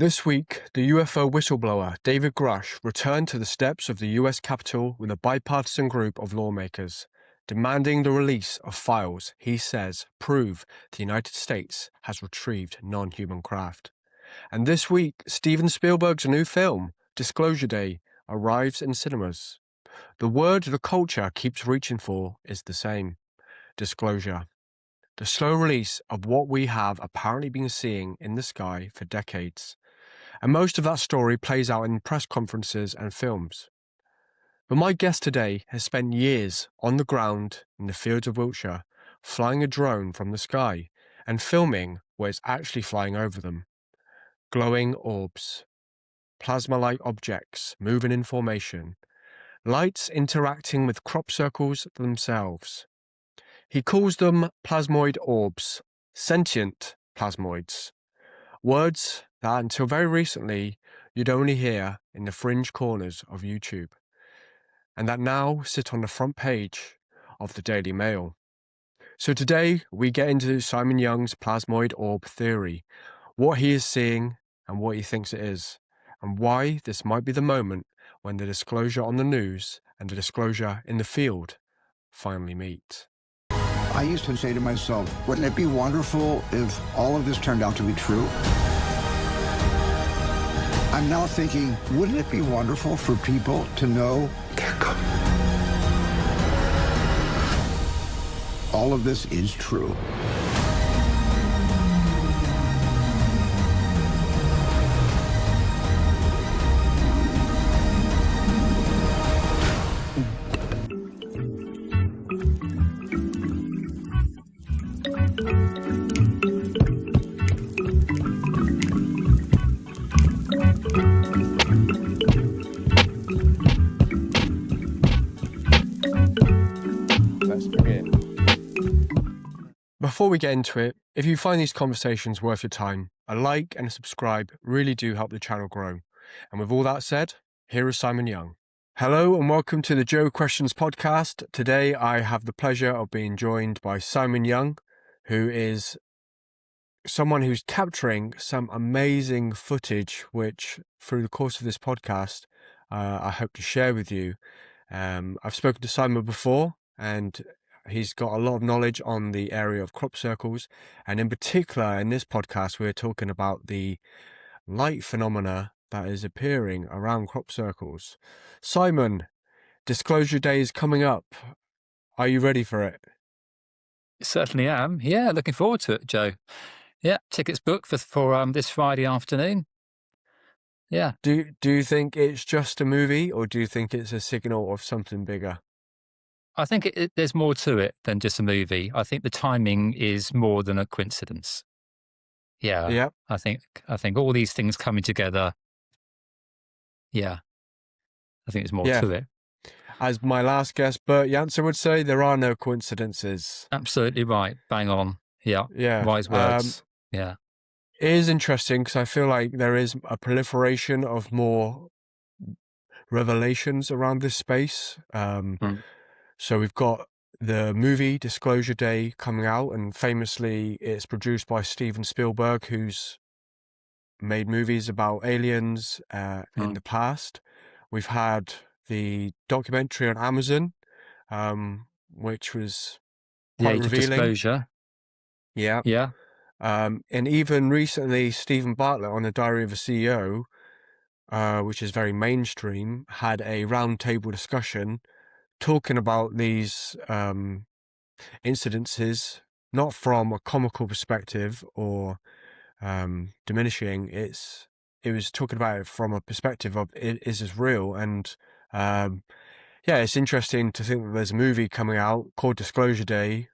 This week, the UFO whistleblower David Grusch returned to the steps of the US Capitol with a bipartisan group of lawmakers, demanding the release of files he says prove the United States has retrieved non-human craft. And this week, Steven Spielberg's new film, Disclosure Day, arrives in cinemas. The word the culture keeps reaching for is the same: disclosure. The slow release of what we have apparently been seeing in the sky for decades. And most of that story plays out in press conferences and films. But my guest today has spent years on the ground in the fields of Wiltshire, flying a drone from the sky and filming what is actually flying over them. Glowing orbs, plasma-like objects moving in formation, lights interacting with crop circles themselves. He calls them plasmoid orbs, sentient plasmoids. Words that until very recently you'd only hear in the fringe corners of YouTube, and that now sit on the front page of the Daily Mail. So today we get into Simon Young's plasmoid orb theory, what he is seeing and what he thinks it is, and why this might be the moment when the disclosure on the news and the disclosure in the field finally meet. I used to say to myself, wouldn't it be wonderful if all of this turned out to be true? I'm now thinking, wouldn't it be wonderful for people to know they're coming? All of this is true. Before we get into it, if you find these conversations worth your time, a like and a subscribe really do help the channel grow. And with all that said, here is Simon Young. Hello and welcome to the Joe Questions podcast. Today I have the pleasure of being joined by Simon Young, who is someone who's capturing some amazing footage, which through the course of this podcast, I hope to share with you. I've spoken to Simon before, and he's got a lot of knowledge on the area of crop circles, and in particular in this podcast we're talking about the light phenomena that is appearing around crop circles. Simon, Disclosure Day is coming up. Are you ready for it? Certainly am. Yeah, looking forward to it, Joe. Yeah, tickets booked for this Friday afternoon. Yeah. Do you think it's just a movie, or do you think it's a signal of something bigger? I think there's more to it than just a movie. I think the timing is more than a coincidence. Yeah. Yeah. I think all these things coming together. Yeah. I think there's more to it. As my last guest, Bert Jansen, would say, there are no coincidences. Absolutely right. Bang on. Yeah. Yeah. Wise words. Yeah. It is interesting because I feel like there is a proliferation of more revelations around this space. So we've got the movie Disclosure Day coming out, and famously it's produced by Steven Spielberg, who's made movies about aliens in the past. We've had the documentary on Amazon, which was quite revealing. Disclosure. Yeah. Yeah. And even recently, Stephen Bartlett on The Diary of a CEO, which is very mainstream, had a roundtable discussion talking about these incidences, not from a comical perspective or diminishing. It was talking about it from a perspective of, is this real? And it's interesting to think that there's a movie coming out called Disclosure Day,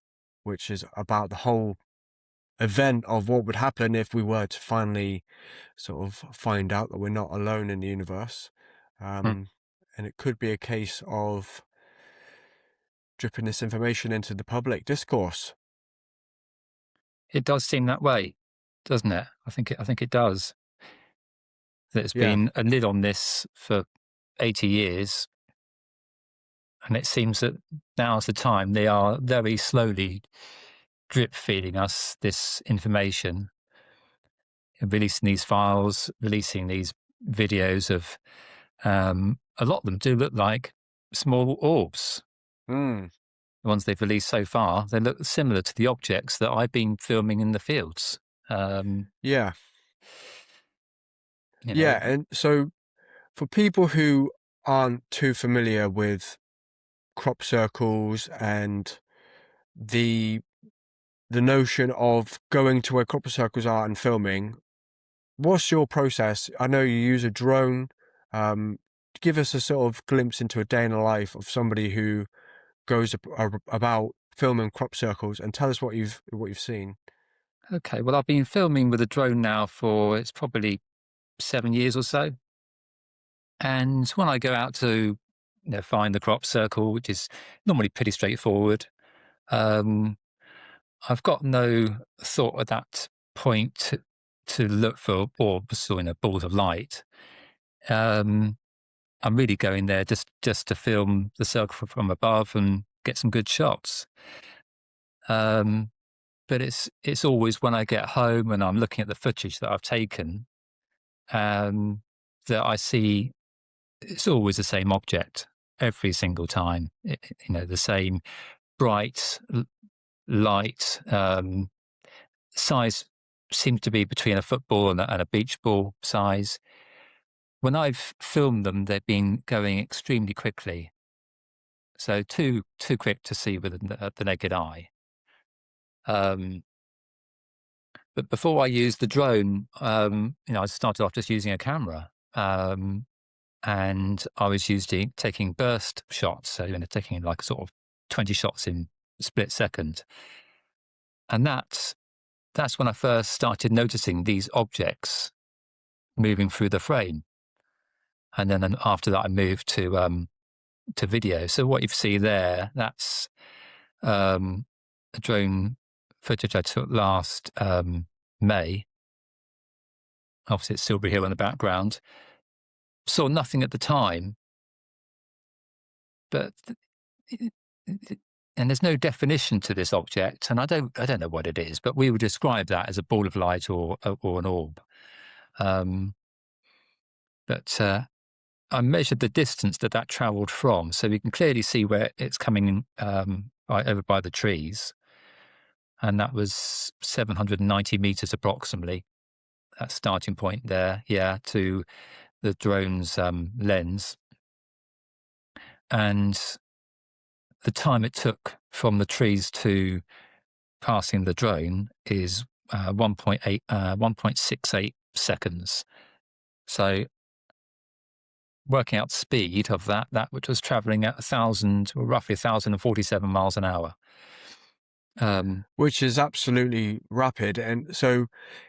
which is about the whole event of what would happen if we were to finally sort of find out that we're not alone in the universe. And it could be a case of dripping this information into the public discourse. It does seem that way, doesn't it? I think it does. There's been a lid on this for 80 years, and it seems that now's the time. They are very slowly drip feeding us this information. releasing these files, releasing these videos of a lot of them do look like small orbs. Mm. The ones they've released so far, they look similar to the objects that I've been filming in the fields. Yeah. You know, Yeah. And so for people who aren't too familiar with crop circles and the notion of going to where crop circles are and filming, what's your process? I know you use a drone. Give us a sort of glimpse into a day in the life of somebody who goes about filming crop circles, and tell us what you've seen. Okay, well, I've been filming with a drone now for it's probably 7 years or so. And when I go out to find the crop circle, which is normally pretty straightforward, I've got no thought at that point to look for orbs or balls of light. I'm really going there just to film the circle from above and get some good shots. But it's always when I get home and I'm looking at the footage that I've taken that I see it's always the same object every single time. The same bright light size seems to be between a football and a beach ball size. When I've filmed them, they've been going extremely quickly, so too quick to see with the naked eye. But before I used the drone, I started off just using a camera, and I was taking burst shots, so taking like sort of 20 shots in a split second, and that's when I first started noticing these objects moving through the frame, and then after that I moved to video. So what you see there, that's a drone footage I took last May. Obviously, it's Silbury Hill in the background. Saw nothing at the time, but and there's no definition to this object, and I don't know what it is, but we would describe that as a ball of light or an orb. But I measured the distance that travelled from, so we can clearly see where it's coming over by the trees, and that was 790 meters approximately. That starting point there, to the drone's lens, and the time it took from the trees to passing the drone is 1.68 seconds. So working out speed of that which was traveling at roughly 1,047 miles an hour. Which is absolutely rapid. And so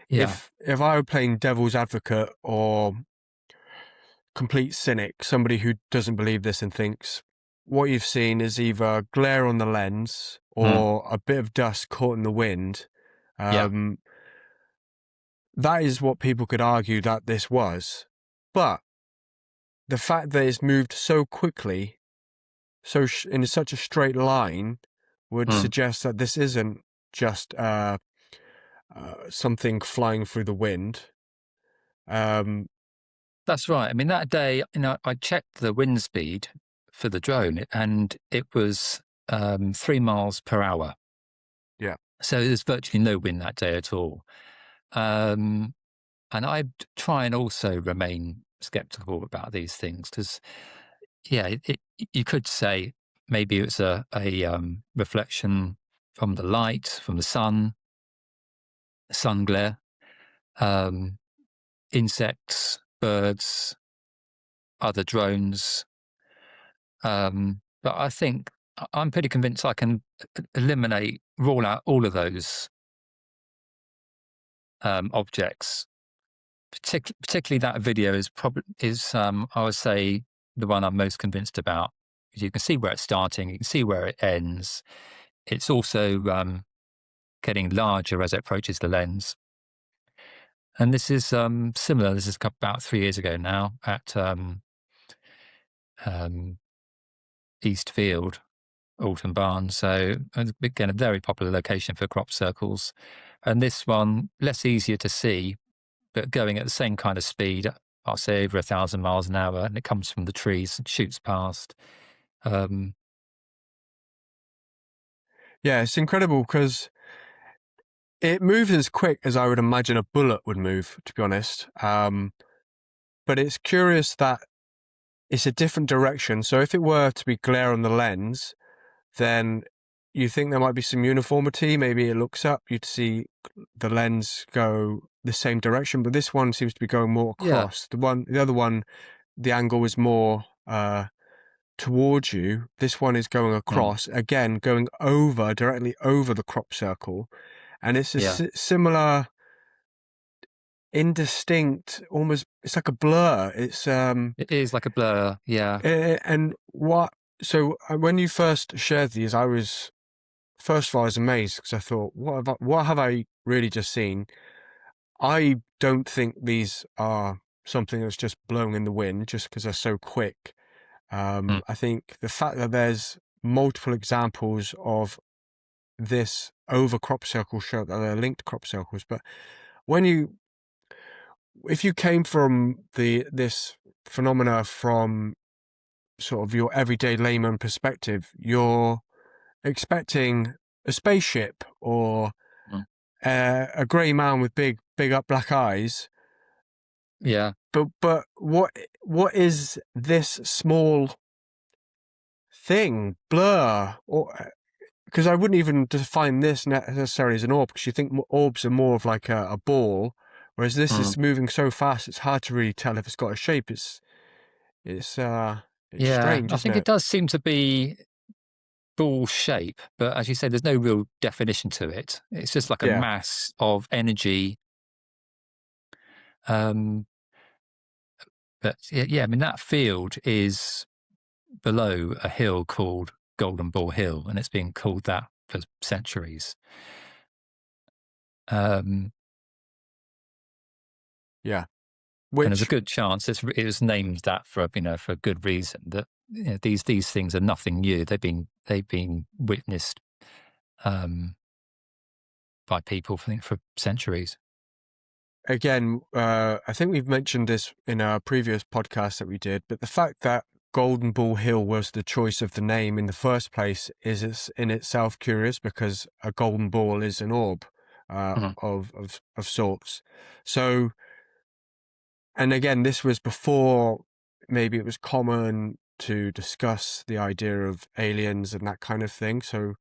Yeah. if I were playing devil's advocate or complete cynic, somebody who doesn't believe this and thinks what you've seen is either glare on the lens or a bit of dust caught in the wind, that is what people could argue that this was. But the fact that it's moved so quickly, in such a straight line, would suggest that this isn't just something flying through the wind. That's right. I mean, that day, I checked the wind speed for the drone, and it was 3 miles per hour. Yeah. So there's virtually no wind that day at all. And I try and also remain skeptical about these things because, you could say maybe it's a reflection from the light, from the sun glare, insects, birds, other drones. But I think I'm pretty convinced I can rule out all of those objects. Particularly that video is I would say the one I'm most convinced about. You can see where it's starting, you can see where it ends. It's also getting larger as it approaches the lens. And this is similar. This is about 3 years ago now at Eastfield, Alton Barn. So again, a very popular location for crop circles. And this one, less easier to see, but going at the same kind of speed, I'll say over 1,000 miles an hour, and it comes from the trees and shoots past. Yeah, it's incredible because it moves as quick as I would imagine a bullet would move, to be honest. But it's curious that it's a different direction. So if it were to be glare on the lens, then you think there might be some uniformity. Maybe it looks up, you'd see the lens go the same direction, but this one seems to be going more across. The other one, the angle is more towards you. This one is going across, again, going directly over the crop circle. And it's a similar, indistinct, almost, it's like a blur. It is like a blur, yeah. And so when you first shared these, I was amazed because I thought, what have I really just seen? I don't think these are something that's just blowing in the wind just because they're so quick. I think the fact that there's multiple examples of this over crop circle show that they're linked crop circles, but if you came from this phenomena from sort of your everyday layman perspective, you're expecting a spaceship or a grey man with big up black eyes. Yeah. But what is this small thing, blur? Or because I wouldn't even define this necessarily as an orb, because you think orbs are more of like a ball, whereas this is moving so fast it's hard to really tell if it's got a shape. It's strange, I think it does seem to be ball shape, but as you say, there's no real definition to it. It's just like a mass of energy. But yeah, I mean, that field is below a hill called Golden Ball Hill, and it's been called that for centuries. Yeah. And there's a good chance it was named that for a good reason. That these things are nothing new. They've been witnessed by people for centuries. Again, I think we've mentioned this in our previous podcast that we did, but the fact that Golden Ball Hill was the choice of the name in the first place is in itself curious, because a golden ball is an orb of sorts. So, and again, this was before maybe it was common to discuss the idea of aliens and that kind of thing. So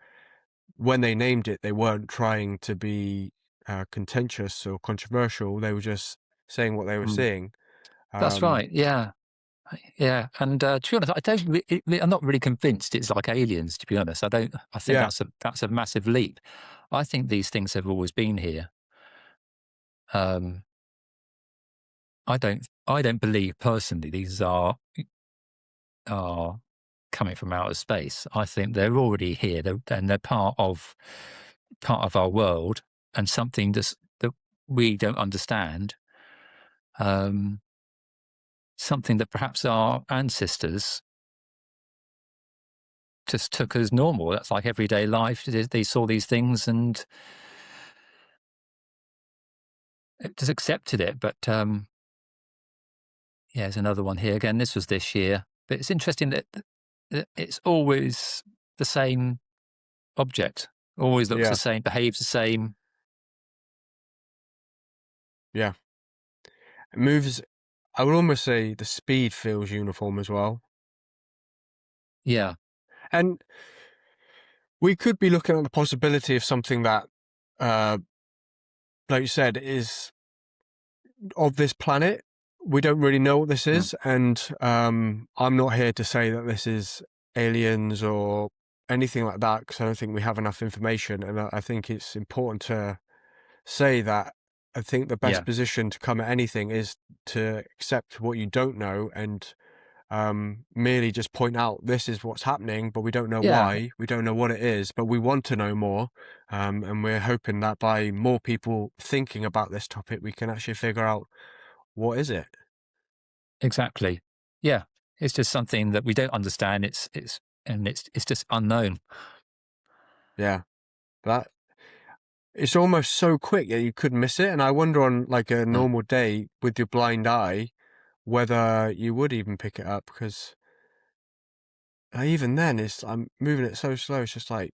when they named it, they weren't trying to be contentious or controversial. They were just saying what they were seeing. That's right. Yeah. Yeah. And to be honest, I'm not really convinced it's like aliens, to be honest. I think that's a massive leap. I think these things have always been here. I don't believe personally these are coming from outer space. I think they're already here, and they're part of our world, and something that we don't understand. Something that perhaps our ancestors just took as normal. That's like everyday life. They saw these things and just accepted it. But there's another one here again. This was this year, but it's interesting that it's always the same object. Always looks the same, behaves the same. Yeah, it moves. I would almost say the speed feels uniform as well. Yeah. And we could be looking at the possibility of something that, like you said, is of this planet. We don't really know what this is. And I'm not here to say that this is aliens or anything like that, because I don't think we have enough information. And I think it's important to say that I think the best position to come at anything is to accept what you don't know and merely just point out this is what's happening, but we don't know why, we don't know what it is, but we want to know more. And we're hoping that by more people thinking about this topic, we can actually figure out what is it. Exactly. Yeah. It's just something that we don't understand. It's just unknown. Yeah. That it's almost so quick that you could miss it. And I wonder on like a normal day with your blind eye, whether you would even pick it up, because even then I'm moving it so slow. It's just like,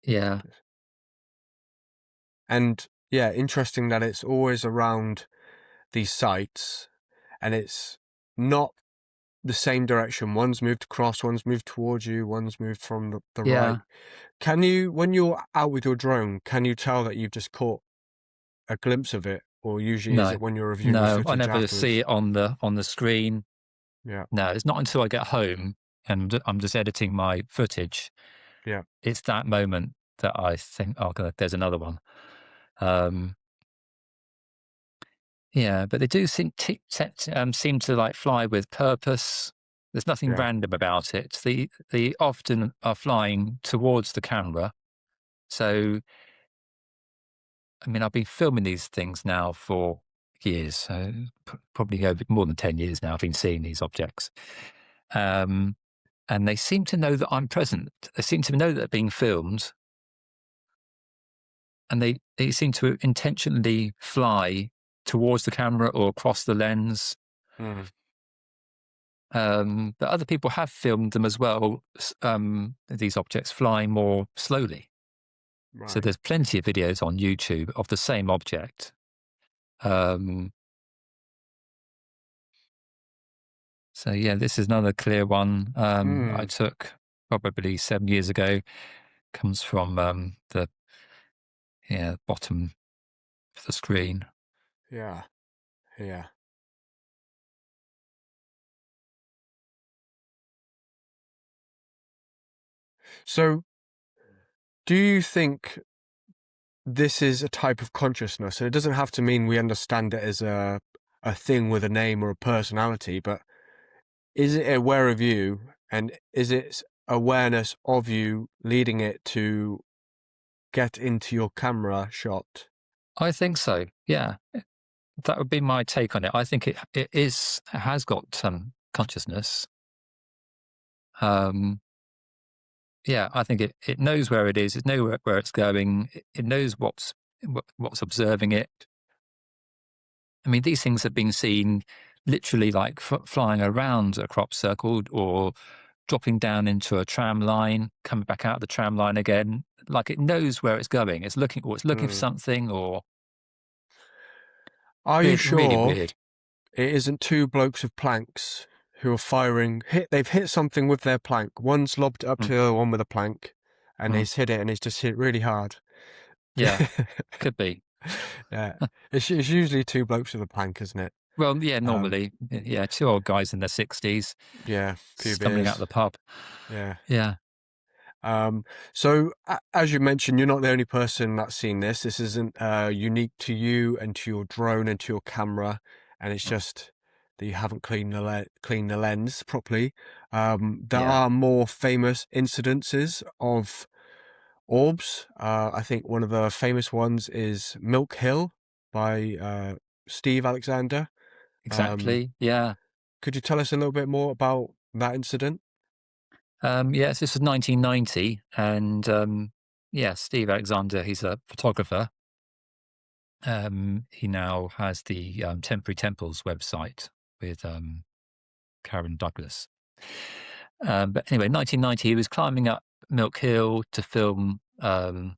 Yeah. and yeah, interesting that it's always around these sites and it's not the same direction. One's moved across, one's moved towards you, one's moved from the Yeah. right. Can you, when you're out with your drone, can you tell that you've just caught a glimpse of it, or usually is No. it when you're reviewing the No, footage I never afterwards? see it on the screen. Yeah, No, it's not until I get home and I'm just editing my footage. yeah, It's that moment that I think, oh God, there's another one. Yeah, but they do seem to like fly with purpose. There's nothing yeah. random about it. They often are flying towards the camera. So, I mean, I've been filming these things now for years, so probably over more than 10 years now. I've been seeing these objects, and they seem to know that I'm present. They seem to know that they're being filmed, and they seem to intentionally fly towards the camera or across the lens. Mm, But other people have filmed them as well, these objects flying more slowly. So right. there's plenty of videos on YouTube of the same object. So yeah, this is another clear one I took probably 7 years ago. Comes from the bottom of the screen. Yeah, yeah. So, do you think this is a type of consciousness? And it doesn't have to mean we understand it as a thing with a name or a personality, but is it aware of you, and is it awareness of you leading it to get into your camera shot? I think so. Yeah, that would be my take on it. I think it has got some consciousness. Yeah, I think it knows where it is. It knows where it's going. It knows what's observing it. I mean, these things have been seen literally like flying around a crop circle or dropping down into a tram line, coming back out of the tram line again. Like it knows where it's going. It's looking for something, or Are you really, really sure weird. it isn't two blokes with planks who are firing? They've hit something with their plank. One's lobbed it up to the other one with a plank, and he's hit it, and he's just hit really hard. Yeah, could be. Yeah, it's usually two blokes with a plank, isn't it? Well, yeah, normally, yeah, two old guys in their 60s, Yeah, few stumbling out beers. of the pub. Yeah. Yeah. So as you mentioned, you're not the only person that's seen this. This isn't unique to you and to your drone and to your camera, and it's just that you haven't cleaned the lens properly. There are more famous incidences of orbs. I think one of the famous ones is Milk Hill by Steve Alexander. Exactly. Yeah. Could you tell us a little bit more about that incident? Yes, this was 1990, and Steve Alexander, he's a photographer. He now has the Temporary Temples website with Karen Douglas. But anyway, 1990, he was climbing up Milk Hill to film the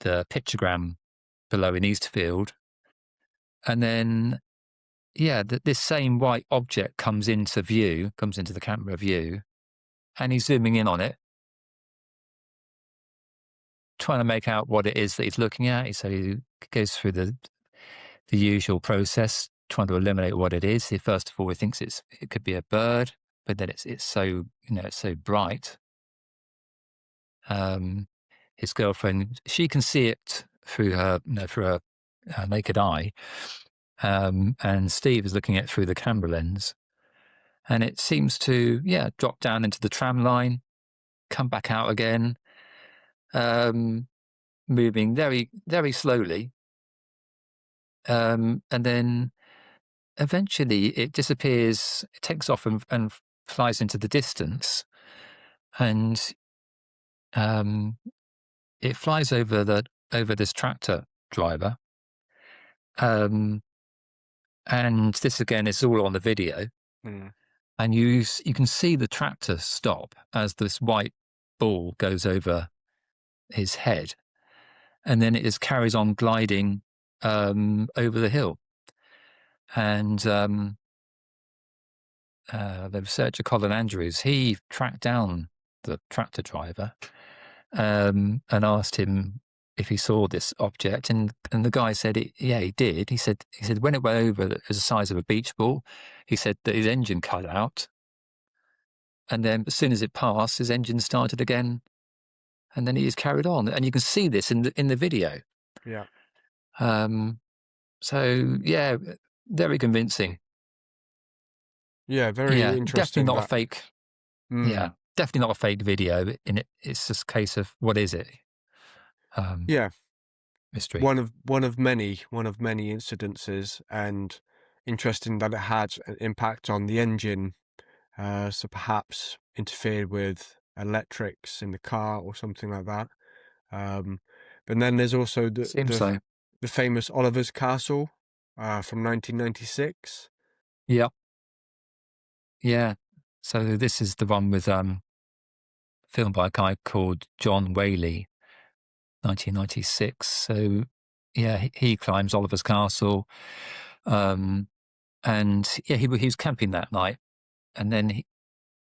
pictogram below in Eastfield, and then this same white object comes into the camera view, and he's zooming in on it, trying to make out what it is that he's looking at. So he goes through the usual process, trying to eliminate what it is. First of all, he thinks it could be a bird, but then it's so it's so bright. His girlfriend, she can see it through her naked eye, and Steve is looking at it through the camera lens, and it seems to drop down into the tram line, come back out again, moving very, very slowly. And then eventually it disappears, it takes off and flies into the distance. And it flies over over this tractor driver. And this again is all on the video. And you can see the tractor stop as this white ball goes over his head, and then it just carries on gliding over the hill. And the researcher Colin Andrews, he tracked down the tractor driver and asked him if he saw this object, and the guy said, yeah, he did. He said when it went over, it was the size of a beach ball. He said that his engine cut out, and then as soon as it passed, his engine started again, and then he just carried on. And you can see this in the video. Yeah. So yeah, very convincing. Yeah, very interesting. Definitely not a fake. Yeah, definitely not a fake video. It's just a case of what is it? Mystery. One of many incidences, and interesting that it had an impact on the engine, so perhaps interfered with electrics in the car or something like that. But then there's also the famous Oliver's Castle from 1996. Yeah. So this is the one with filmed by a guy called John Whaley, 1996. So yeah, he climbs Oliver's Castle, and yeah, he was camping that night, and then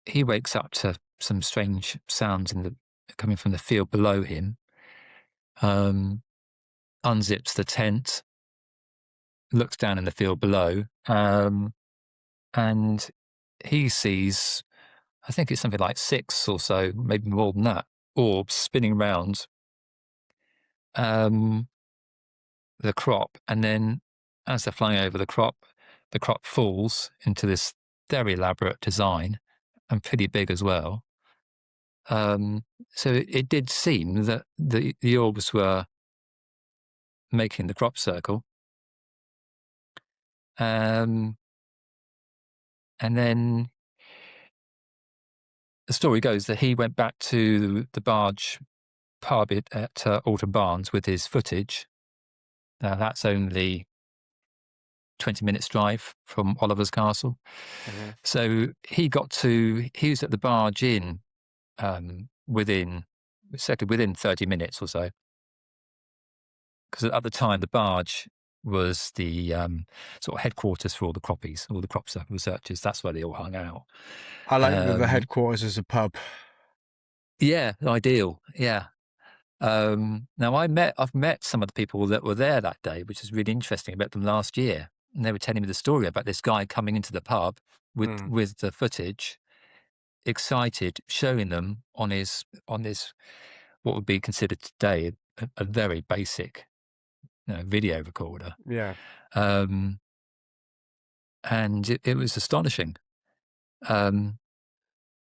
he wakes up to some strange sounds coming from the field below him. Unzips the tent, looks down in the field below, and he sees, I think it's something like 6 or so, maybe more than that, orbs spinning around the crop, and then as they're flying over the crop falls into this very elaborate design and pretty big as well. So it did seem that the orbs were making the crop circle. And then the story goes that he went back to the barge pub at Alton Barnes with his footage. Now that's only 20 minutes drive from Oliver's Castle. So he was at the barge inn within 30 minutes or so. Because at the time, the barge was the sort of headquarters for all the croppies, all the crop circle researchers. That's where they all hung out. I like that the headquarters is a pub. Yeah, ideal. Yeah. Now I've met some of the people that were there that day, which is really interesting. I met them last year, and they were telling me the story about this guy coming into the pub with the footage, excited, showing them on his what would be considered today a very basic video recorder. Yeah. And it was astonishing.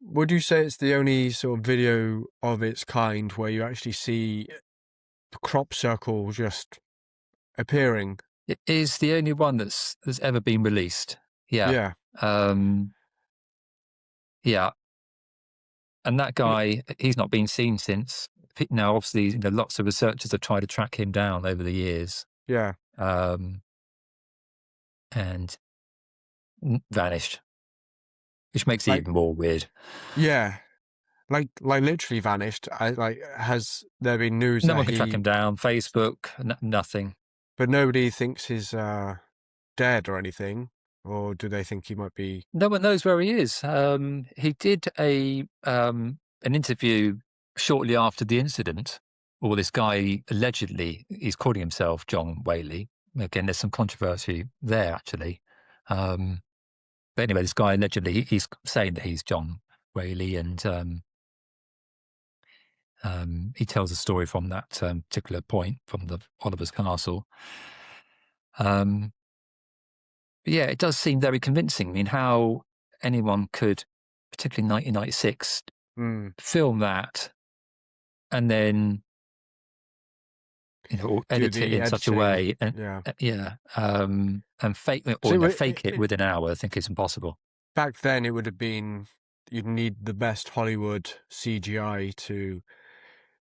Would you say it's the only sort of video of its kind where you actually see the crop circle just appearing? It is the only one that's ever been released. Yeah. Yeah. And that guy, he's not been seen since. Now, obviously, lots of researchers have tried to track him down over the years. Yeah. And vanished, which makes it even more weird. Yeah. Like literally vanished. Has there been news? No one can track him down. Facebook, nothing. But nobody thinks he's dead or anything, or do they think he might be? No one knows where he is. He did an interview shortly after the incident. Or this guy allegedly, he's calling himself John Whaley. Again, there's some controversy there actually. But anyway, this guy allegedly, he's saying that he's John Whaley, and he tells a story from that particular point from the Oliver's Castle. But yeah, it does seem very convincing. I mean, how anyone could, particularly 1996, film that and then edit it in such a way, and and fake it within an hour. I think it's impossible. Back then, it would have been, you'd need the best Hollywood CGI to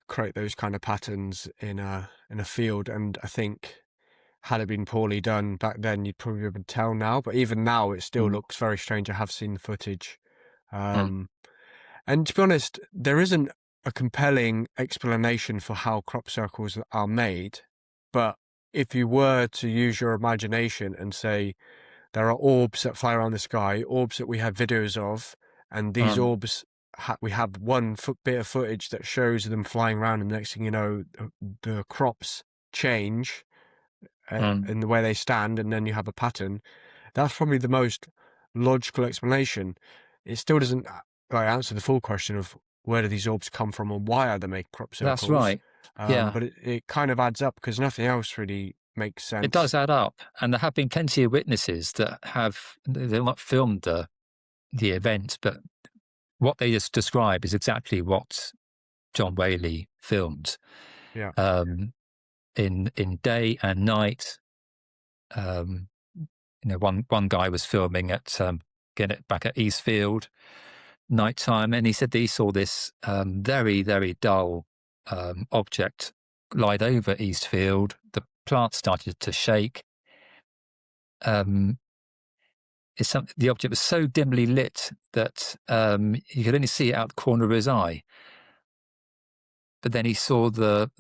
create those kind of patterns in a field. And I think had it been poorly done back then, you'd probably be able to tell now. But even now, it still looks very strange. I have seen the footage. And to be honest, there isn't a compelling explanation for how crop circles are made. But if you were to use your imagination and say, there are orbs that fly around the sky, orbs that we have videos of, and these orbs, we have one bit of footage that shows them flying around, and the next thing you know, the crops change in the way they stand, and then you have a pattern. That's probably the most logical explanation. It still doesn't answer the full question of where do these orbs come from and why are they made crop circles. That's right. But it kind of adds up because nothing else really makes sense. It does add up, and there have been plenty of witnesses that they've not filmed the event, but what they just describe is exactly what John Whaley filmed. Yeah. In day and night. One guy was filming at back at Eastfield, nighttime, and he said that he saw this very, very dull object glide over Eastfield. The plant started to shake. The object was so dimly lit that you could only see it out the corner of his eye. But then he saw the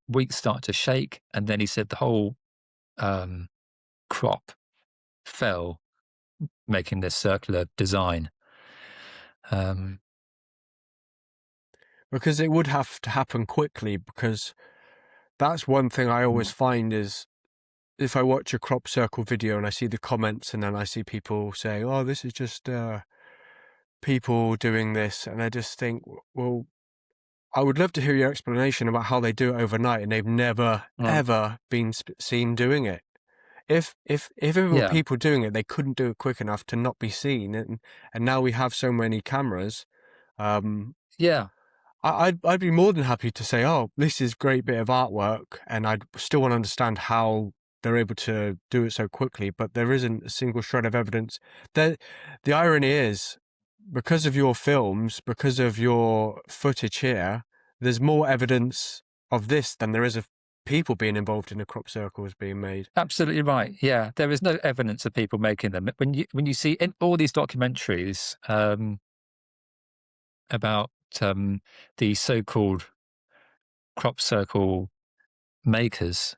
wheat start to shake, and then he said the whole crop fell, making this circular design. Because it would have to happen quickly, because that's one thing I always find is if I watch a crop circle video and I see the comments and then I see people saying, oh, this is just people doing this, and I just think, well, I would love to hear your explanation about how they do it overnight and they've never, ever been seen doing it. If there were people doing it, they couldn't do it quick enough to not be seen. And now we have so many cameras. I'd be more than happy to say, oh, this is a great bit of artwork, and I'd still want to understand how they're able to do it so quickly, but there isn't a single shred of evidence. The irony is, because of your films, because of your footage here, there's more evidence of this than there is of people being involved in the crop circles being made. Absolutely right. Yeah, there is no evidence of people making them. When you see in all these documentaries about the so-called crop circle makers,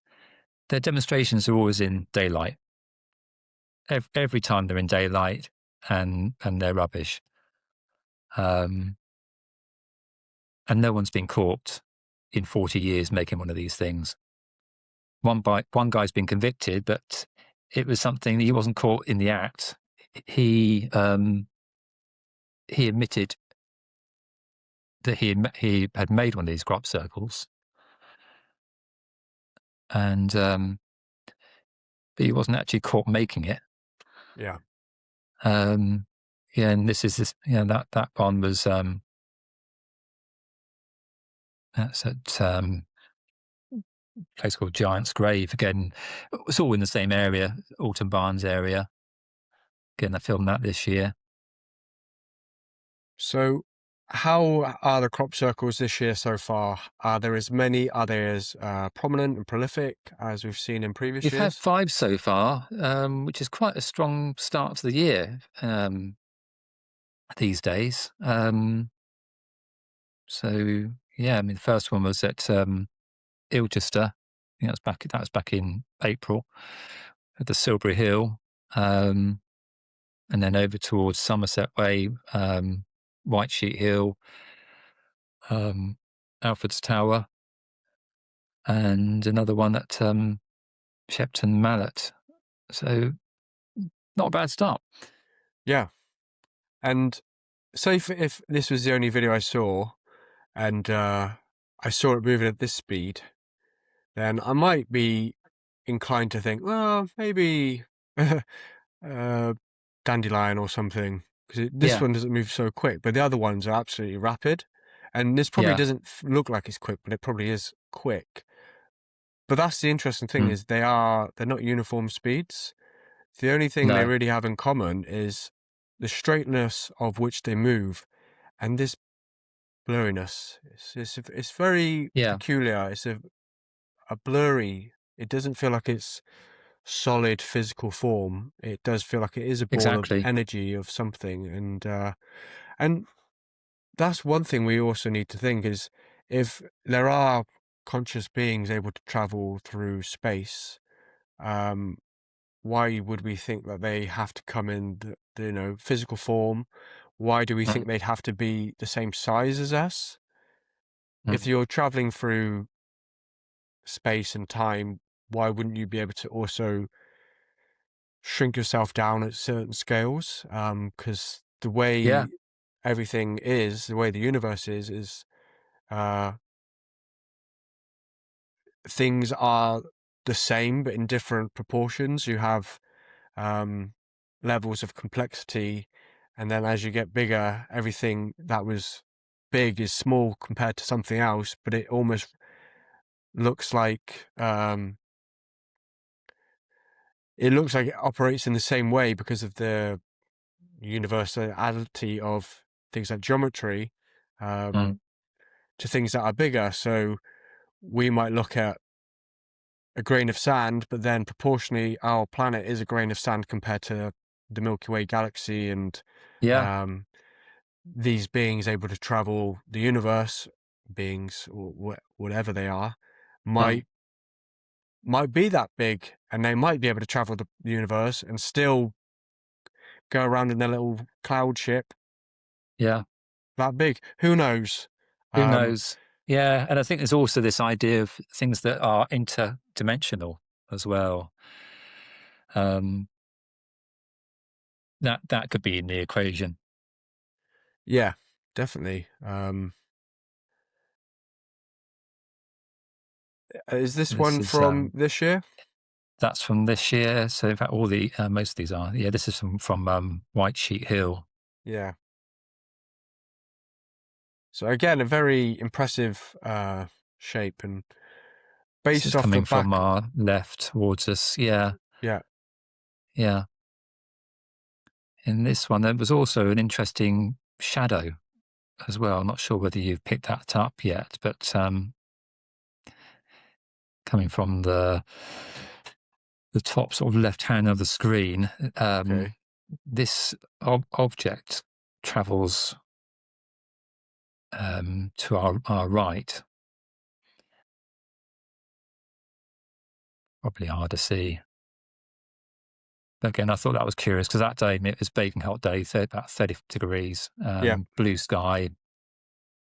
their demonstrations are always in daylight. Every time they're in daylight, and they're rubbish. And no one's been caught in 40 years making one of these things. One guy's been convicted, but it was something he wasn't caught in the act. He admitted that he had made one of these crop circles, and but he wasn't actually caught making it. Yeah. And this is that one was that's at a place called Giant's Grave. Again, it's all in the same area, Alton Barnes area. Again, I filmed that this year. So how are the crop circles this year so far? Are there as many? Are they as prominent and prolific as we've seen in previous years? We've had 5 so far, which is quite a strong start to the year these days. So yeah, I mean, the first one was at Ilchester. I think that was back in April at the Silbury Hill, and then over towards Somerset Way, White Sheet Hill, Alfred's Tower, and another one at Shepton Mallet. So not a bad start. Yeah. And say if this was the only video I saw, and I saw it moving at this speed, then I might be inclined to think, well, maybe dandelion or something, because this one doesn't move so quick, but the other ones are absolutely rapid. And this probably doesn't look like it's quick, but it probably is quick. But that's the interesting thing is they're not uniform speeds. The only thing they really have in common is the straightness of which they move. And this blurriness. It's very peculiar. It's a blurry. It doesn't feel like it's solid physical form. It does feel like it is a ball of energy of something, and that's one thing we also need to think is if there are conscious beings able to travel through space, why would we think that they have to come in the physical form? Why do we think they'd have to be the same size as us? If you're traveling through space and time, why wouldn't you be able to also shrink yourself down at certain scales? Because the way everything is, the way the universe is things are the same but in different proportions. You have levels of complexity, and then as you get bigger, everything that was big is small compared to something else, but it almost looks like it operates in the same way because of the universality of things like geometry to things that are bigger. So we might look at a grain of sand, but then proportionally our planet is a grain of sand compared to the Milky Way galaxy, and these beings able to travel the universe, beings or whatever they are, might be that big, and they might be able to travel the universe and still go around in their little cloud ship. Yeah. That big. Who knows? Who knows? Yeah. And I think there's also this idea of things that are interdimensional as well. That could be in the equation. Yeah, definitely. Is this one from this year? That's from this year. So in fact, all the most of these are. Yeah, this is from White Sheet Hill. Yeah. So again, a very impressive shape, and based this is off coming the back from our left towards us. Yeah. Yeah. Yeah. In this one, there was also an interesting shadow as well. I'm not sure whether you've picked that up yet, but coming from the top sort of left hand of the screen, this object travels to our right. Probably hard to see. But again, I thought that was curious because that day it was baking hot day, about 30 degrees, blue sky.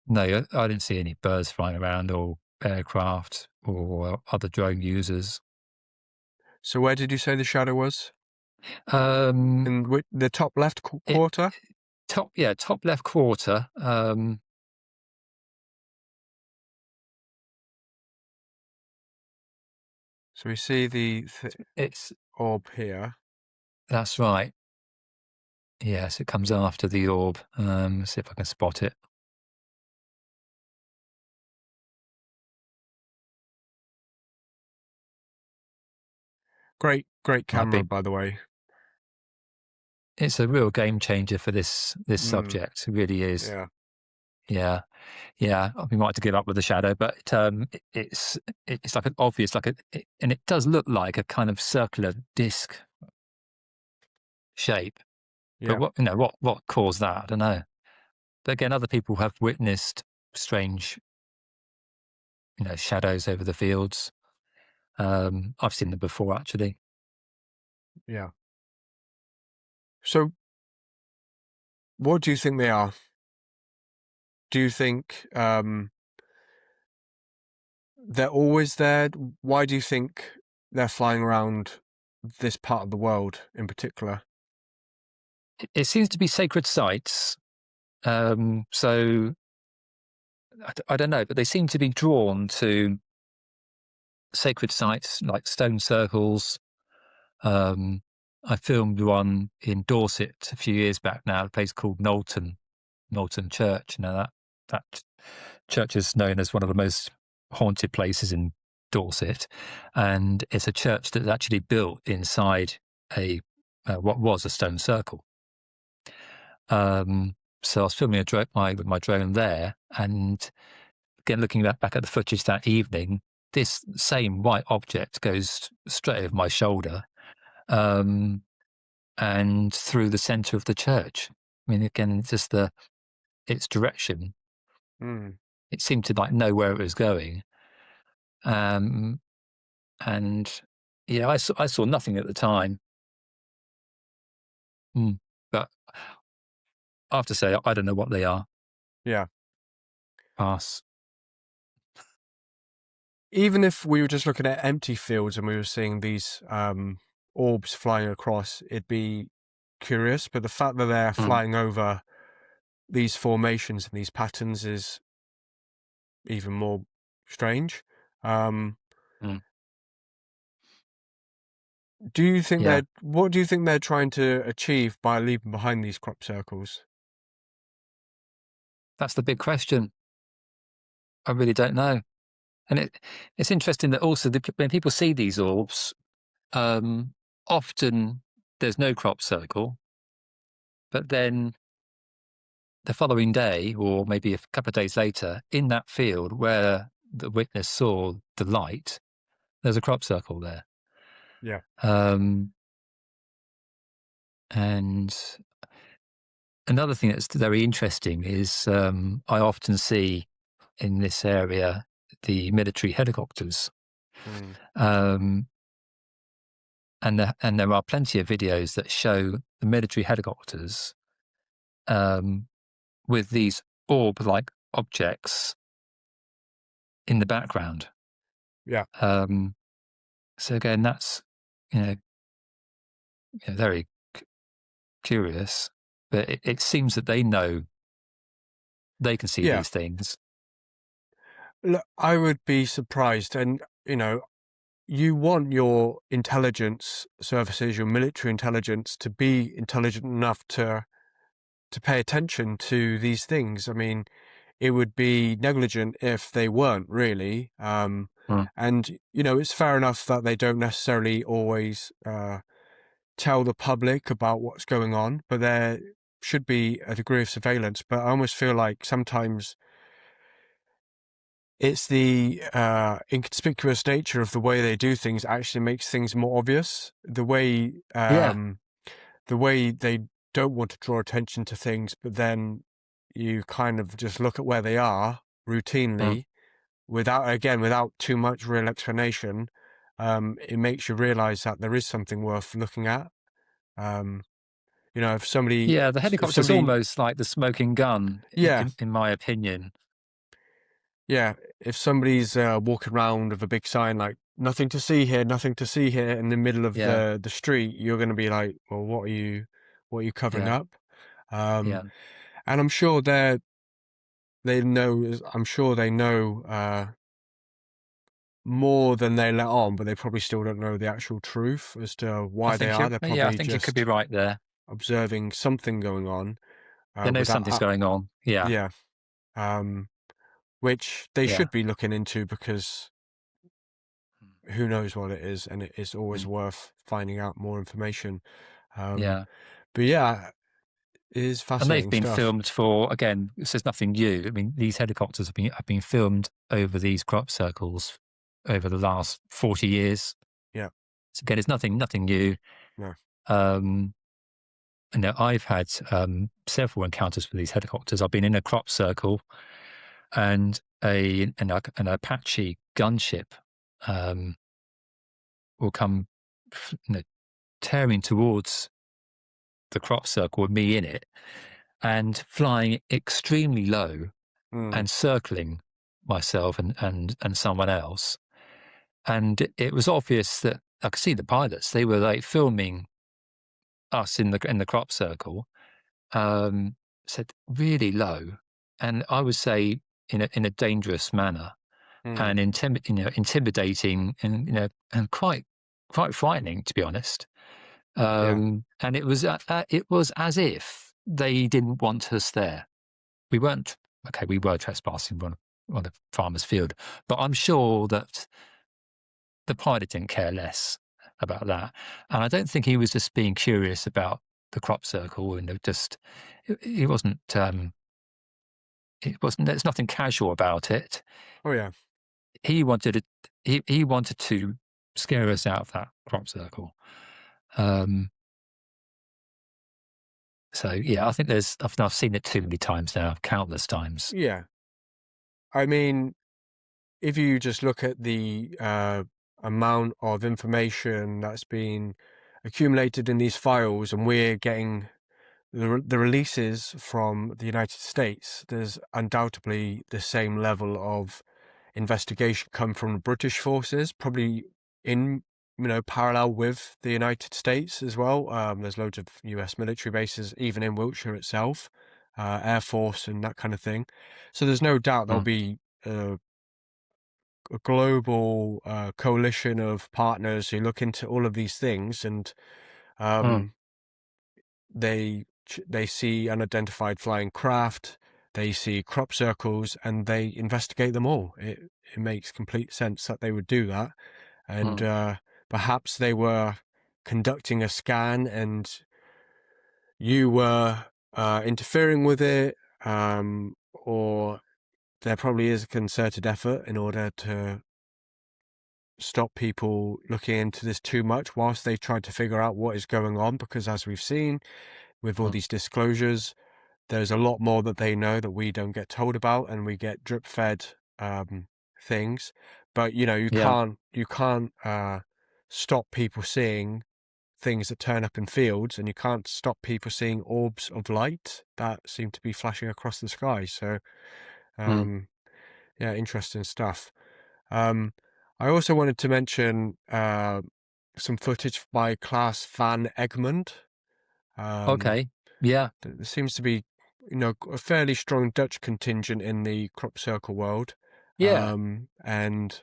No, I didn't see any birds flying around or aircraft or other drone users. So where did you say the shadow was? In the top left quarter? Top left quarter. So we see it's orb here. That's right. Yes, it comes after the orb. See if I can spot it. Great camera, by the way. It's a real game changer for this subject. It really is. Yeah. We might have to give up with the shadow, but it's like an obvious, and it does look like a kind of circular disc shape. Yeah. But what caused that? I don't know. But again, other people have witnessed strange, shadows over the fields. I've seen them before, actually. Yeah. So, what do you think they are? Do you think they're always there? Why do you think they're flying around this part of the world in particular? It seems to be sacred sites. So I don't know, but they seem to be drawn to sacred sites like stone circles. I filmed one in Dorset a few years back now, a place called Knowlton Church. That church is known as one of the most haunted places in Dorset, and it's a church that's actually built inside what was a stone circle. So I was filming with my drone there, and again, looking back at the footage that evening, this same white object goes straight over my shoulder, and through the centre of the church. I mean, again, just its direction. Mm. It seemed to like know where it was going, and yeah, I saw nothing at the time. But I have to say, I don't know what they are. Yeah. Pass. Even if we were just looking at empty fields and we were seeing these orbs flying across, it'd be curious. But the fact that they're flying over these formations and these patterns is even more strange. Do you think what do you think they're trying to achieve by leaving behind these crop circles? That's the big question. I really don't know. And it's interesting that also when people see these orbs, often there's no crop circle, but then the following day, or maybe a couple of days later, in that field where the witness saw the light, there's a crop circle there. Yeah. And another thing that's very interesting is I often see in this area the military helicopters. And there are plenty of videos that show the military helicopters with these orb-like objects in the background. Yeah. So again, that's very curious, but it seems that they know they can see these things. Look, I would be surprised, and you want your intelligence services, your military intelligence, to be intelligent enough to pay attention to these things. I mean, it would be negligent if they weren't really. And it's fair enough that they don't necessarily always tell the public about what's going on, but there should be a degree of surveillance. But I almost feel like sometimes it's the inconspicuous nature of the way they do things actually makes things more obvious. The way they don't want to draw attention to things, but then you kind of just look at where they are routinely without too much real explanation. It makes you realize that there is something worth looking at. If somebody... Yeah, the helicopter's almost like the smoking gun, in my opinion. Yeah, if somebody's walking around with a big sign like nothing to see here in the middle of the street, you're going to be like, well, what are you covering up? And I'm sure they know more than they let on, but they probably still don't know the actual truth as to why they are. They're probably I think you could be right there. Observing something going on. They know something's going on. Yeah. Which they should be looking into, because who knows what it is, and it is always worth finding out more information. But it is fascinating. And they've been filmed for, again, this is nothing new. I mean, these helicopters have been filmed over these crop circles over the last 40 years. Yeah. So again, it's nothing new. No. And now I've had several encounters with these helicopters. I've been in a crop circle, and an Apache gunship will come tearing towards the crop circle with me in it, and flying extremely low and circling myself and someone else. And it was obvious that I could see the pilots. They were like filming us in the crop circle, said really low, and I would say in a dangerous manner, and intimidating, and quite frightening, to be honest. And it was as if they didn't want us there. We were trespassing on a farmer's field, but I'm sure that the pilot didn't care less about that. And I don't think he was just being curious about the crop circle, and it wasn't. It wasn't. There's nothing casual about it. Oh yeah. He wanted it. He wanted to scare us out of that crop circle. So yeah, I think I've seen it too many times now, countless times. Yeah. I mean, if you just look at the amount of information that's been accumulated in these files, and we're getting the releases from the United States, there's undoubtedly the same level of investigation come from the British forces, probably in parallel with the United States as well. There's loads of US military bases, even in Wiltshire itself, Air Force and that kind of thing. So there's no doubt there'll be a global coalition of partners who look into all of these things, and they see unidentified flying craft, they see crop circles, and they investigate them all. It makes complete sense that they would do that, and perhaps they were conducting a scan and you were interfering with it, or there probably is a concerted effort in order to stop people looking into this too much whilst they try to figure out what is going on, because as we've seen with all these disclosures, there's a lot more that they know that we don't get told about, and we get drip fed things. But you can't stop people seeing things that turn up in fields, and you can't stop people seeing orbs of light that seem to be flashing across the sky. So yeah, interesting stuff. I also wanted to mention some footage by Klaas van Egmond. Okay. Yeah. There seems to be, a fairly strong Dutch contingent in the crop circle world. Yeah. And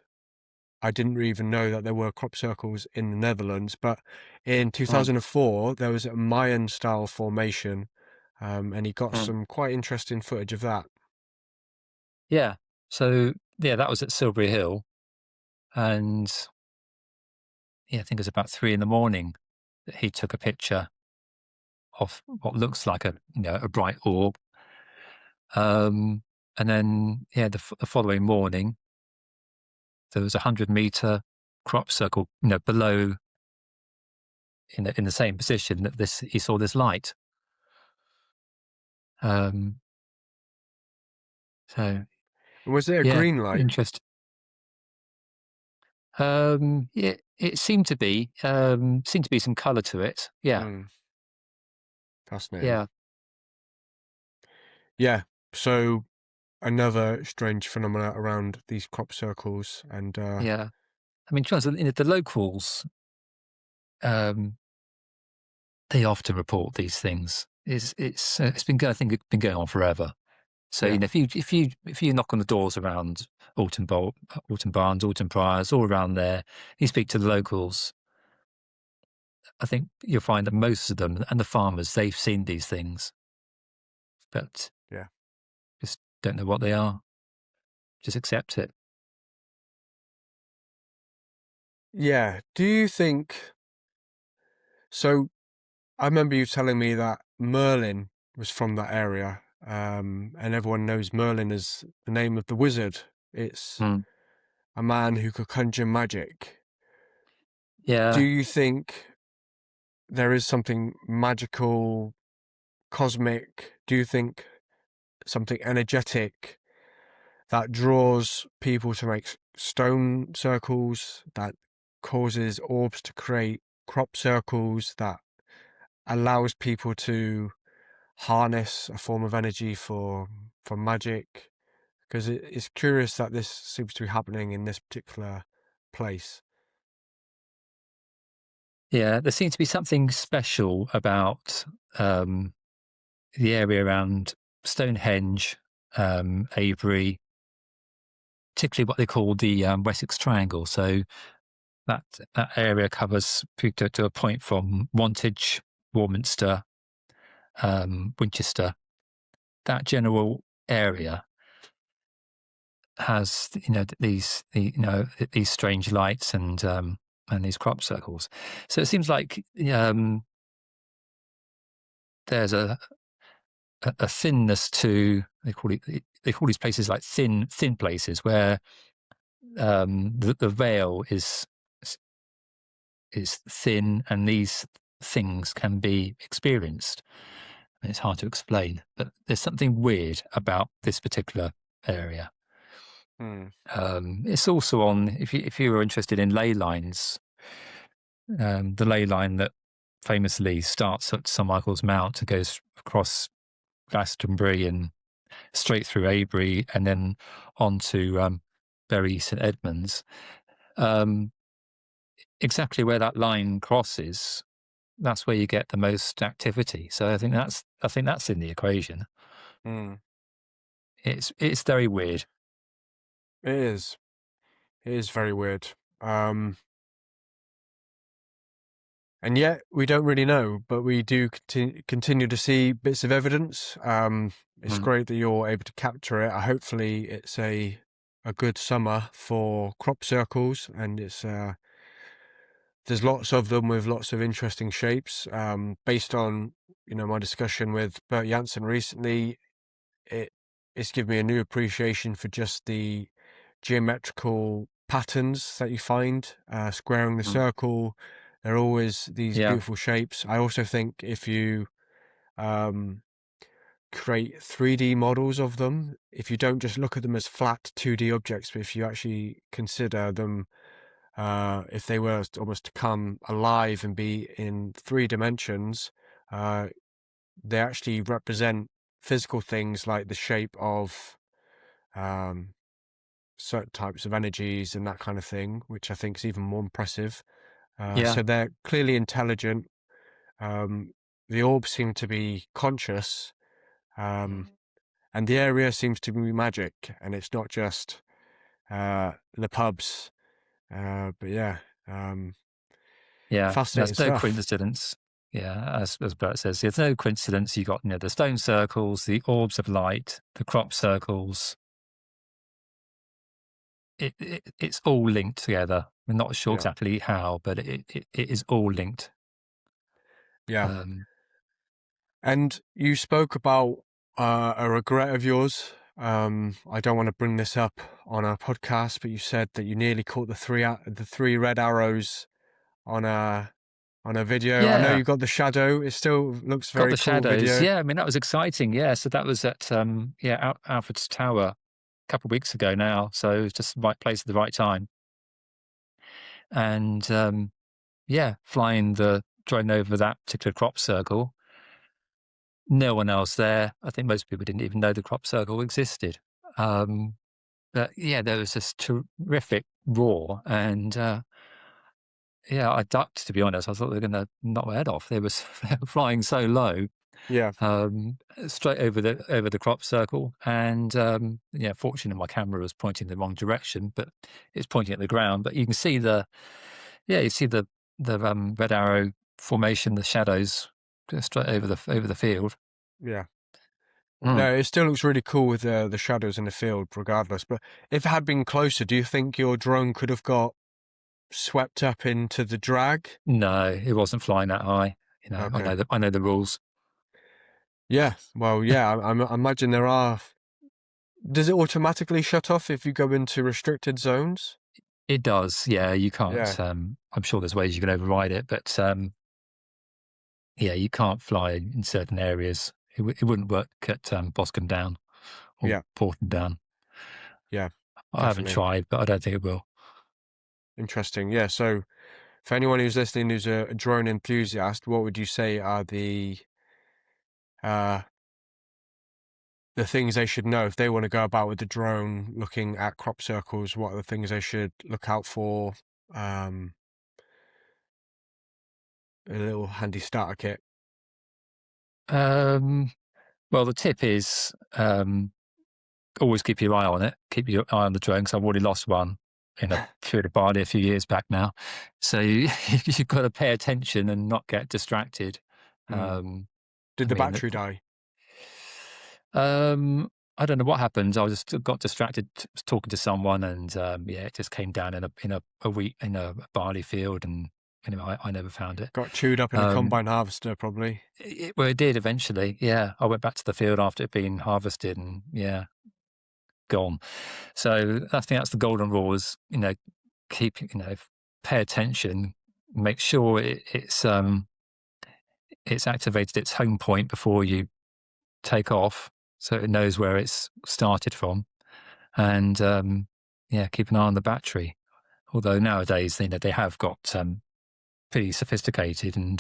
I didn't even know that there were crop circles in the Netherlands. But in 2004, there was a Mayan-style formation, and he got some quite interesting footage of that. Yeah. So yeah, that was at Silbury Hill, and yeah, I think it was about 3 a.m. that he took a picture of what looks like a bright orb. And then the following morning, there was 100-meter crop circle, below, in the same position that he saw this light. So Was it a green light? Interesting. Yeah, it seemed to be some colour to it. Yeah. Fascinating. Yeah. So another strange phenomena around these crop circles, and yeah. I mean, the locals, they often report these things. It's been going on forever. So if you knock on the doors around Alton Barnes, Alton Priors, all around there, you speak to the locals, I think you'll find that most of them and the farmers, they've seen these things, but just don't know what they are. Just accept it. Yeah. Do you think so? I remember you telling me that Merlin was from that area, and everyone knows Merlin as the name of the wizard. It's a man who could conjure magic. Yeah. Do you think there is something magical, cosmic? Do you think something energetic that draws people to make stone circles, that causes orbs to create crop circles, that allows people to harness a form of energy for magic? Because it's curious that this seems to be happening in this particular place. Yeah, there seems to be something special about the area around Stonehenge, Avebury, particularly what they call the Wessex Triangle. So that area covers to a point from Wantage, Warminster, Winchester. That general area has these strange lights and these crop circles. So it seems like there's a thinness to, they call these places like thin places where the veil is thin, and these things can be experienced. And it's hard to explain, but there's something weird about this particular area. It's also on, if you were interested in ley lines, the ley line that famously starts at St Michael's Mount and goes across Glastonbury and straight through Avebury and then on to Bury St Edmunds. Exactly where that line crosses, that's where you get the most activity. So I think that's in the equation. It's very weird. It is. It is very weird. And yet we don't really know, but we do continue to see bits of evidence. It's great that you're able to capture it. Hopefully it's a good summer for crop circles, and it's there's lots of them with lots of interesting shapes. Based on my discussion with Bert Janssen recently, it's given me a new appreciation for just the geometrical patterns that you find squaring the circle. They're always these beautiful shapes. I also think if you create 3D models of them, if you don't just look at them as flat 2D objects, but if you actually consider them, if they were almost to come alive and be in 3 dimensions, they actually represent physical things like the shape of certain types of energies and that kind of thing, which I think is even more impressive. So they're clearly intelligent. The orbs seem to be conscious, and the area seems to be magic, and it's not just the pubs. But fascinating There's no stuff. coincidence. As Bert says, there's no coincidence. You got the stone circles, the orbs of light, the crop circles. It's all linked together. We're not sure exactly how, but it is all linked. And you spoke about a regret of yours. I don't want to bring this up on our podcast, but you said that you nearly caught the three red arrows on a video. I know you got the shadow. It still looks very got the cool shadows. video. Yeah, I mean that was exciting. Yeah, so that was at Alfred's Tower a couple of weeks ago now. So it was just the right place at the right time. And flying the drone over that particular crop circle. No one else there. I think most people didn't even know the crop circle existed. But there was this terrific roar, and I ducked, to be honest. I thought they were going to knock my head off. They were flying so low, straight over the crop circle, and fortunately my camera was pointing the wrong direction, but it's pointing at the ground. But you can see the red arrow formation, the shadows straight over the field. No, it still looks really cool with the shadows in the field regardless. But if it had been closer, do you think your drone could have got swept up into the drag? No, it wasn't flying that high. Okay. I know the rules. I imagine there are. Does it automatically shut off if you go into restricted zones? It does. Yeah, you can't. I'm sure there's ways you can override it, but you can't fly in certain areas. It wouldn't work at Boscombe Down or Porton Down. Yeah, I haven't tried, but I don't think it will. Interesting. Yeah. So, for anyone who's listening who's a drone enthusiast, what would you say are the things they should know if they want to go about with the drone looking at crop circles? What are the things they should look out for? A little handy starter kit. Well, the tip is always keep your eye on it. Keep your eye on the drone, because I've already lost one in a period of Bali a few years back now. So you've got to pay attention and not get distracted. Did the battery die? I don't know what happened. I just got distracted talking to someone, and it just came down in a barley field, and anyway, I never found it. Got chewed up in a combine harvester, probably. Well, it did eventually. Yeah, I went back to the field after it being harvested, and gone. So I think that's the golden rule: is keep pay attention, make sure it's activated its home point before you take off, so it knows where it's started from, and keep an eye on the battery. Although nowadays they have got pretty sophisticated, and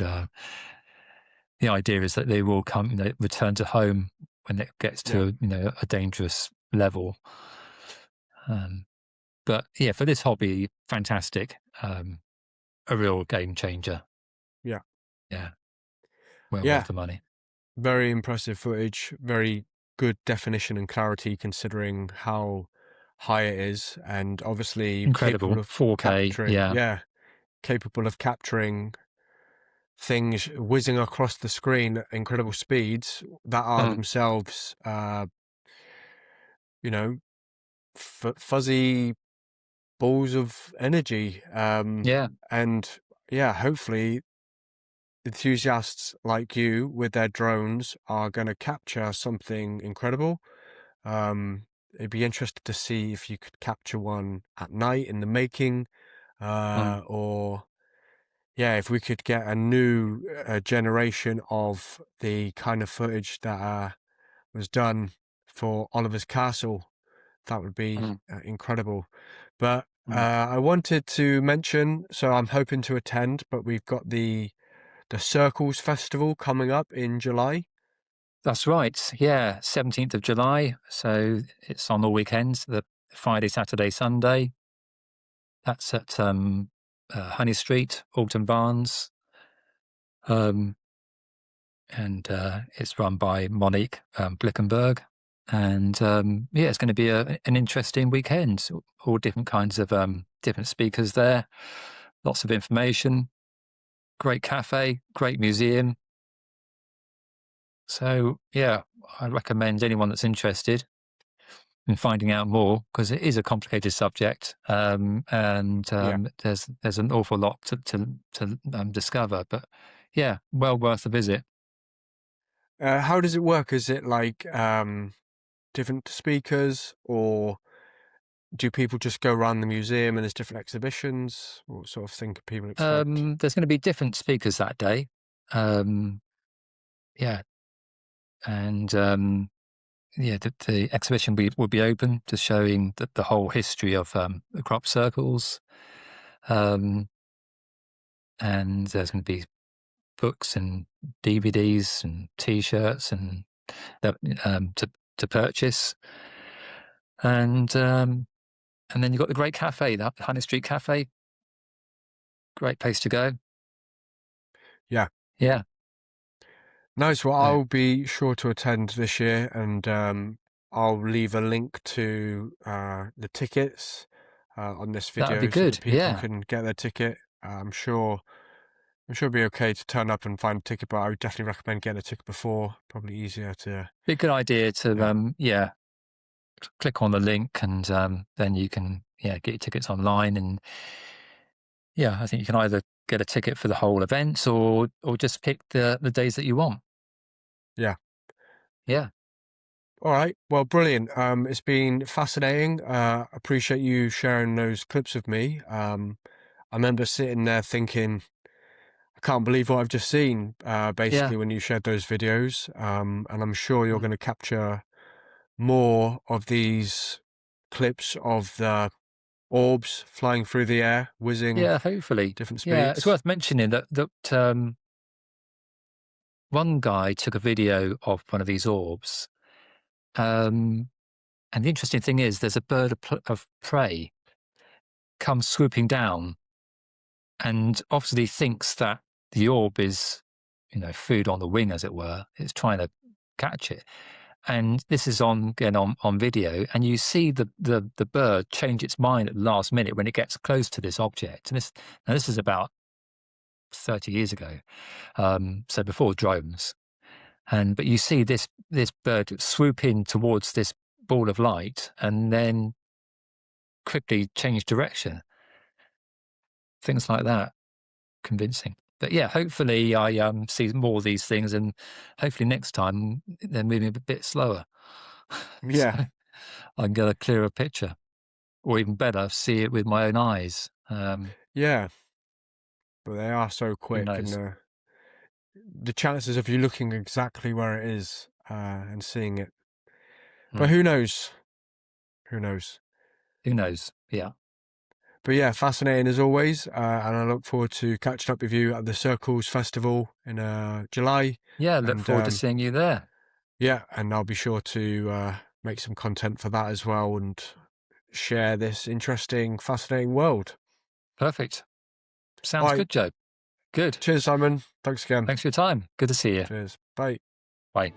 the idea is that they will return to home when it gets to a dangerous level. But yeah, for this hobby, fantastic, a real game changer. Yeah. Well worth the money. Very impressive footage, very good definition and clarity considering how high it is, and obviously Incredible. capable of 4K, capturing, capable of capturing things whizzing across the screen at incredible speeds that are themselves, fuzzy balls of energy. And hopefully enthusiasts like you with their drones are going to capture something incredible. It'd be interesting to see if you could capture one at night in the making, or if we could get a new generation of the kind of footage that was done for Oliver's Castle. That would be incredible. But I wanted to mention, so I'm hoping to attend, but we've got the Circles Festival coming up in July. That's right. Yeah, 17th of July. So it's on all weekends, the Friday, Saturday, Sunday. That's at Honey Street, Alton Barnes. And it's run by Monique Blickenberg. And it's going to be an interesting weekend. All different kinds of different speakers there. Lots of information. Great cafe, great museum. So, I recommend anyone that's interested in finding out more, because it is a complicated subject, and there's an awful lot to discover. But well worth a visit. How does it work? Is it like different speakers, or do people just go around the museum and there's different exhibitions? What sort of thing can people expect? There's going to be different speakers that day. And the exhibition will be open to showing the whole history of the crop circles. And there's going to be books and DVDs and T-shirts and to purchase. And then you've got the great cafe, the Honey Street Cafe. Great place to go. Yeah. Yeah. Nice. Well, I'll be sure to attend this year, and I'll leave a link to the tickets on this video. That'd be good. So that people can get their ticket. I'm sure it'll be okay to turn up and find a ticket, but I would definitely recommend getting a ticket before. Probably easier to. Be a good idea to click on the link, and then you can get your tickets online. And I think you can either get a ticket for the whole event or just pick the days that you want. Yeah. All right. Well, brilliant. It's been fascinating. Appreciate you sharing those clips with me. I remember sitting there thinking, I can't believe what I've just seen, basically, when you shared those videos. And I'm sure you're going to capture more of these clips of the orbs flying through the air, whizzing. Yeah, hopefully. Different speeds. Yeah, it's worth mentioning that one guy took a video of one of these orbs. And the interesting thing is there's a bird of prey comes swooping down and obviously thinks that the orb is, food on the wing, as it were. It's trying to catch it. And this is on video, and you see the bird change its mind at the last minute when it gets close to this object. And this is about 30 years ago, so before drones. But you see this bird swoop in towards this ball of light and then quickly change direction. Things like that. convincing. But yeah, hopefully I see more of these things, and hopefully next time they're moving a bit slower. Yeah. So I can get a clearer picture, or even better, see it with my own eyes. Yeah. But they are so quick, knows? and the chances of you looking exactly where it is and seeing it. But who knows? Who knows? Who knows? Yeah. But yeah, fascinating as always. And I look forward to catching up with you at the Circles Festival in July. Yeah, look forward to seeing you there. Yeah, and I'll be sure to make some content for that as well and share this interesting, fascinating world. Perfect. Sounds good, Joe. Good. Cheers, Simon. Thanks again. Thanks for your time. Good to see you. Cheers. Bye. Bye.